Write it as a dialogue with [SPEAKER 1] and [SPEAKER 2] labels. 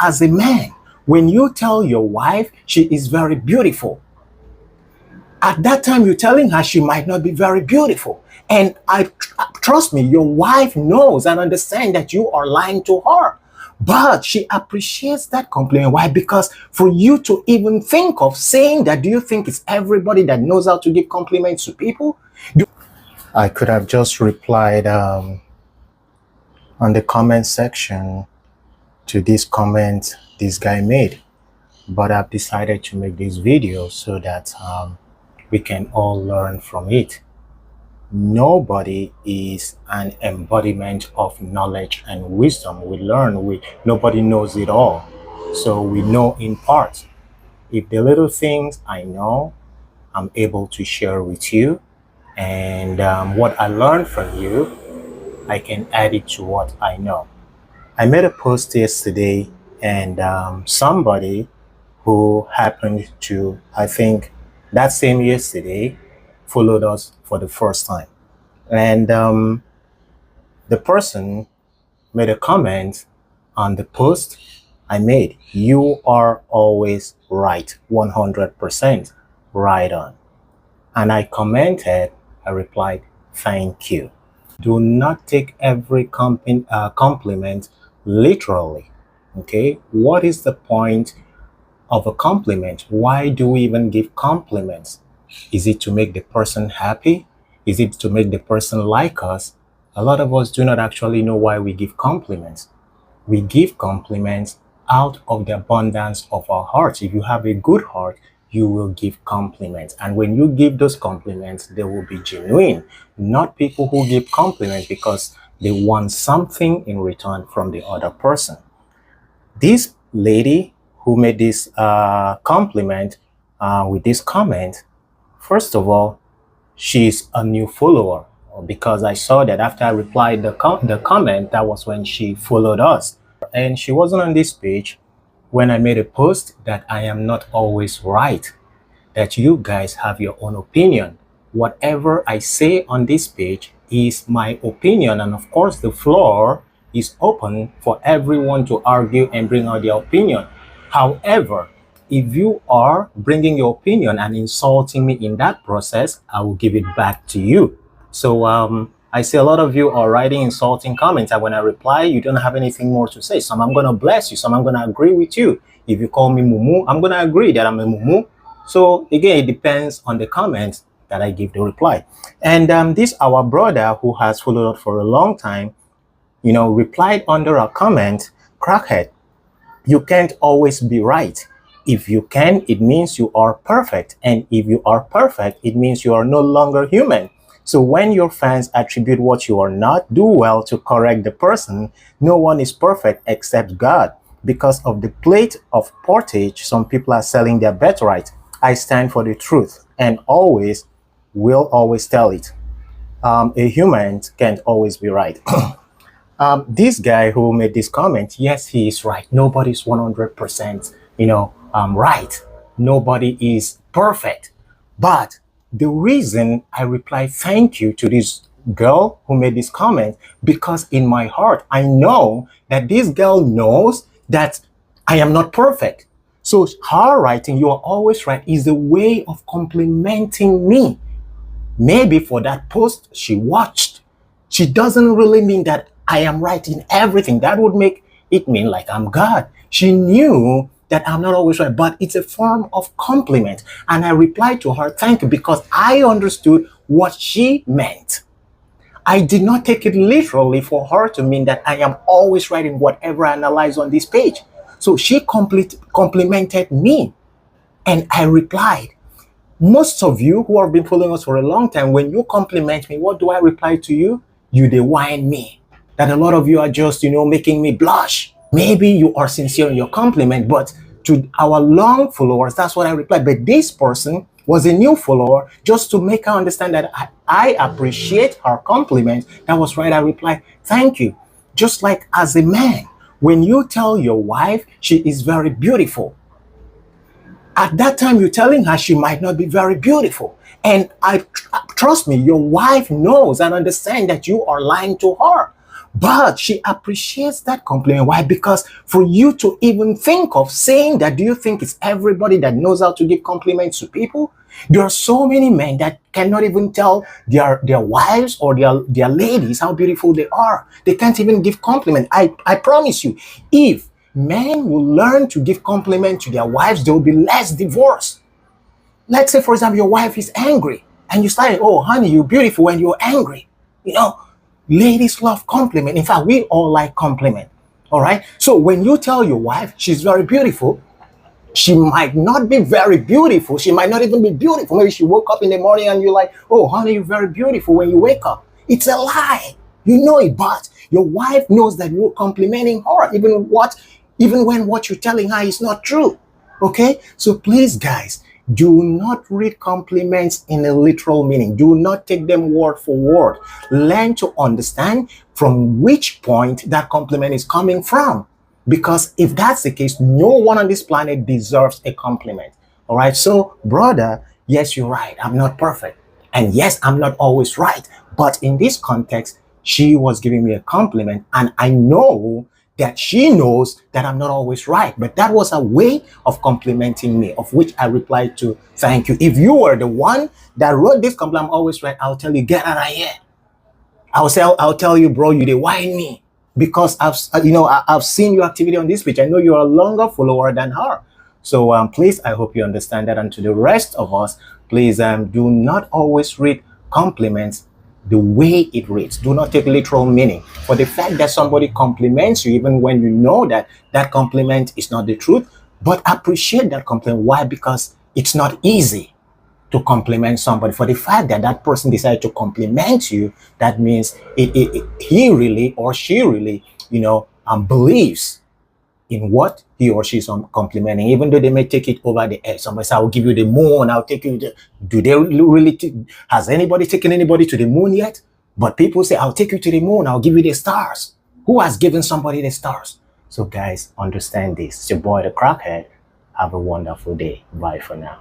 [SPEAKER 1] as a man, when you tell your wife she is very beautiful, at that time you're telling her she might not be very beautiful. And trust me, your wife knows and understands that you are lying to her. But she appreciates that compliment. Why? Because for you to even think of saying that, do you think it's everybody that knows how to give compliments to people? I could have just replied on the comment section to this comment this guy made, but I've decided to make this video so that we can all learn from it. Nobody is an embodiment of knowledge and wisdom. We learn, nobody knows it all. So we know in part. If the little things I know, I'm able to share with you. And what I learned from you, I can add it to what I know. I made a post yesterday, and somebody who happened to, I think, that same yesterday, followed us for the first time. And the person made a comment on the post I made. You are always right, 100% right on. And I commented, I replied, thank you. Do not take every compliment literally. Okay, what is the point of a compliment? Why do we even give compliments? Is it to make the person happy? Is it to make the person like us? A lot of us do not actually know why we give compliments. We give compliments out of the abundance of our hearts. If you have a good heart, you will give compliments. And when you give those compliments, they will be genuine, not people who give compliments because they want something in return from the other person. This lady who made this compliment with this comment, first of all, she's a new follower, because I saw that after I replied the comment, that was when she followed us. And she wasn't on this page when I made a post that I am not always right, that you guys have your own opinion. Whatever I say on this page is my opinion, and of course the floor is open for everyone to argue and bring out their opinion. However, if you are bringing your opinion and insulting me in that process, I will give it back to you. So I see a lot of you are writing insulting comments, and when I reply, you don't have anything more to say. Some I'm going to bless you, some I'm going to agree with you. If you call me mumu, I'm going to agree that I'm a mumu. So again, it depends on the comments that I give the reply. And this our brother who has followed us for a long time, replied under a comment, crackhead, you can't always be right. If you can, it means you are perfect. And if you are perfect, it means you are no longer human. So when your fans attribute what you are not, do well to correct the person. No one is perfect except God. Because of the plate of portage, some people are selling their birthright. I stand for the truth and always will always tell it. A human can't always be right. This guy who made this comment, yes, he is right. Nobody's 100%, right. Nobody is perfect. But the reason I reply thank you to this girl who made this comment, because in my heart, I know that this girl knows that I am not perfect. So her writing, you are always right, is a way of complimenting me. Maybe for that post she watched, she doesn't really mean that I am right in everything. That would make it mean like I'm God. She knew that I'm not always right, but it's a form of compliment. And I replied to her, thank you, because I understood what she meant. I did not take it literally for her to mean that I am always right in whatever I analyze on this page. So she complimented me, and I replied. Most of you who have been following us for a long time, when you compliment me, what do I reply to you? You dey whine me. That a lot of you are just, making me blush. Maybe you are sincere in your compliment, but to our long followers, that's what I replied. But this person was a new follower, just to make her understand that I appreciate her compliment. That was right. I replied, thank you. Just like as a man, when you tell your wife she is very beautiful, at that time you're telling her she might not be very beautiful. And trust me, your wife knows and understands that you are lying to her. But she appreciates that compliment. Why? Because for you to even think of saying that, do you think it's everybody that knows how to give compliments to people? There are so many men that cannot even tell their wives or their ladies how beautiful they are. They can't even give compliment. I promise you, if men will learn to give compliment to their wives, there will be less divorce. Let's say, for example, your wife is angry and you start, oh, honey, you're beautiful when you're angry. You know, ladies love compliment. In fact, we all like compliment. All right. So when you tell your wife she's very beautiful, she might not be very beautiful. She might not even be beautiful. Maybe she woke up in the morning and you're like, oh, honey, you're very beautiful when you wake up. It's a lie. You know it, but your wife knows that you're complimenting her, even when what you're telling her is not true. Okay? So please, guys, do not read compliments in a literal meaning. Do not take them word for word. Learn to understand from which point that compliment is coming from. Because if that's the case, no one on this planet deserves a compliment. All right. So, brother, yes, you're right. I'm not perfect. And yes, I'm not always right. But in this context, she was giving me a compliment. And I know that she knows that I'm not always right. But that was a way of complimenting me, of which I replied to, thank you. If you were the one that wrote this compliment, I'm always right, I'll tell you, get out of here. I'll tell you, bro, you they whine me because I've seen your activity on this page. I know you're a longer follower than her. So please, I hope you understand that. And to the rest of us, please do not always read compliments the way it reads. Do not take literal meaning. For the fact that somebody compliments you, even when you know that that compliment is not the truth, but appreciate that compliment. Why? Because it's not easy to compliment somebody. For the fact that that person decided to compliment you, that means he really or she really, believes in what he or she is complimenting, even though they may take it over the edge. Somebody say, I'll give you the moon, I'll take you to, do they really, has anybody taken anybody to the moon yet? But people say, I'll take you to the moon, I'll give you the stars. Who has given somebody the stars? So guys, understand this. It's your boy, the Crackhead. Have a wonderful day. Bye for now.